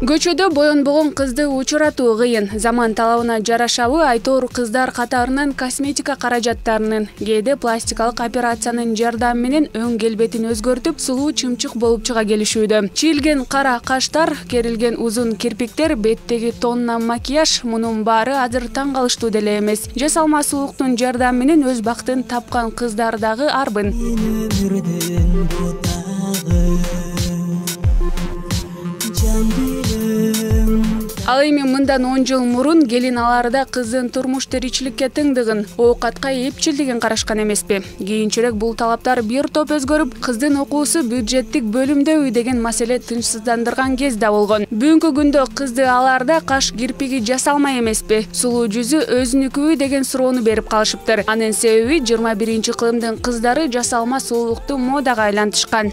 Көчөдө боенбогон кызды учуратуу кыйын. Заман талабына жарашабы айтор кыздар катарынан косметика каражаттарынын, кээде пластикалык операциянын жардамы менен өң келбетин өзгөртүп, сулуу чымчык болуп чыга келишүүдө. Чийилген кара каштар, керилген узун кирпиктер, беттеги тонна макияж, мунун баары азыр таң калыштуу деле эмес. Жасалма сулуктун жардамы менен өз бактын тапкан кыздар дагы арбын. Ал эми мындан 10 жыл мурун келин аларда кыздын турмуш тиричиликке тыңдыгын, оокатка эпчилдигин карашкан эмеспи. Кийинчерээк бул талаптар бир топ өзгөрүп, кыздын окуусу бюджеттик бөлүмдөбү деген маселе тынчсыздандырган кез да болгон. Бүгүнкү күндө кызды аларда каш кирпиги жасалмай эмеспи, сулуу жүзү өзүнүкүбү деген суроону берип калышыптыр. Анын себеби 21-кылымдын кыздары жасалма сулуулукту модага айлантышкан.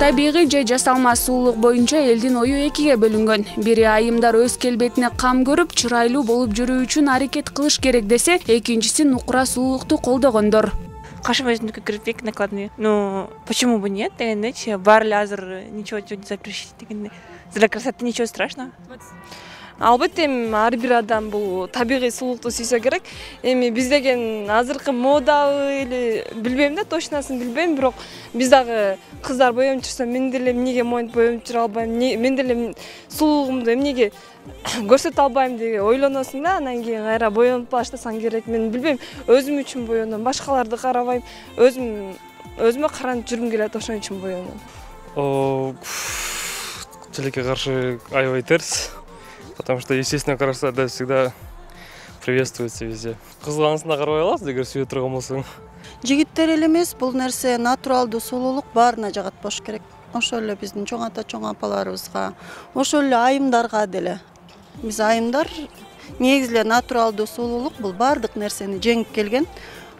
Табигый же жасалма сулуулук боюнча элдин ою экиге бөлүнгөн. Бири айымдар өз келбетине кам көрүп, чырайлуу болуп жүрүү үчүн аракет кылыш керек десе, экинчиси нукура сулуулукту колдогондор. Кашым өзүнүкү кирпик накладные. Ну, почему бы нет? Дегенде, бар эле азыр ничего не запрещить дегенде. Для красоты ничего страшного. Албетте ар бир адам бул табигый сулуулукту сүйсө керек. Эми биз деген азыркы модабы или билбейм да, точносын билбейм, бирок биз дагы кыздар боенуп жүрсөм, мен деле эмнеге моюнуп боенуп жүрө албайм, мен деле сулуулугумду эмнеге көрсөтө албайм деп ойлоносуң да, анан кийин кайра боенуп баштасаң керек. Мен билбейм, өзүм үчүн боеном, башкаларды карабайм, өзүмө каранып жүргүм келет, ошон үчүн боеном. Тилекке каршы аябай терс. Потому что естественно красота да всегда приветствуется везде. Кызганысына карабай аласыз, эгер сүйө турган болсоң. Жигиттер эле эмес, бул нерсе натуралдуу сулуулук баарына жагат болуш керек. Ошол эле биздин чоң ата чоң апаларыбызга, ошол эле айымдарга деле. Биз айымдар негизи эле натуралдуу сулуулук бул баардык нерсени жеңип келген.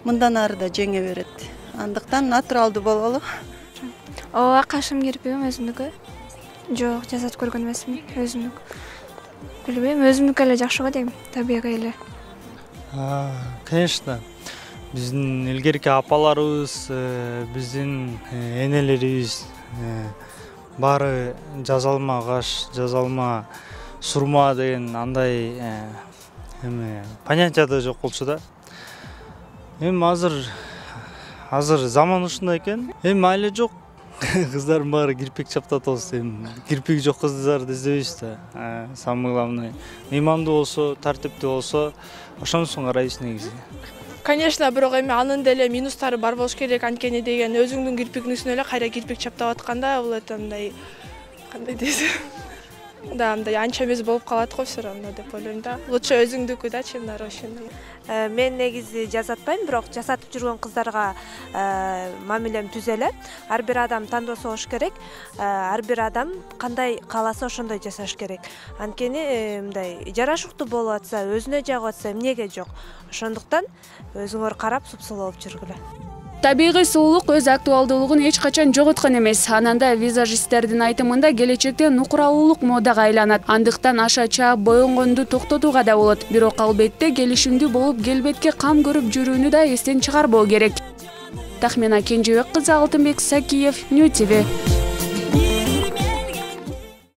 Мындан ары да жеңе берет. Андыктан натуралдуу бололу. Ооба, кашым кирпигим өзүмдүкү. Жок, жасап көргөн эмесмин, өзүмдүк. Билбейм, өзүмдүкү эле жакшы го дейм, табигый эле. Конечно. Биздин илгерки апаларыбыз, биздин энелерибиз баары жазалма каш, жазалма сурма деген андай понятия да жок болчу да. Эми азыр заман ушундай экен. Эми майле жок. Кыздардын баары кирпик чаптатабыз, кирпиги жок кыздарды издебейбиз да. Самое главное, ыймандуу болсо, тартиптүү болсо, ошонусун карайбыз негизи. Конечно, бирок эми анын деле минустары бар болуш керек, анткени деген өзүңдүн кирпигиңин үстүнө эле кайра кирпик чаптап атканда, бул андай кандай дейсиз? Да, андай анча эмес болуп калат го всё равно деп ойлойм да. Лучше өзүңдүкү да, чем нарощенный. Мен негизи жасатпайм, бирок жасатып жүргөн кыздарга мамилем түз эле. Ар бир адам тандоосу болуш керек. Ар бир адам кандай кааласа ошондой жасаш керек. Анткени мындай жарашыктуу болуп атса, өзүнө жагып атса, эмнеге жок. Ошондуктан өзүңөр карап супсулуу болуп жүргүлө. Табигый сулуулук өз актуалдуулугун эч качан жоготкон эмес. Ананда визажисттердин айтымында келечекте нукуралуулук модага айланат. Андыктан аша чаап боенгонду токтотууга да болот. Бирок албетте келишимдүү болуп, келбетке кам көрүп жүрүүнү да эстен чыгарбоо керек. Тахмина Кенжебек кызы, Алтынбек Сакиев, Нью ТВ.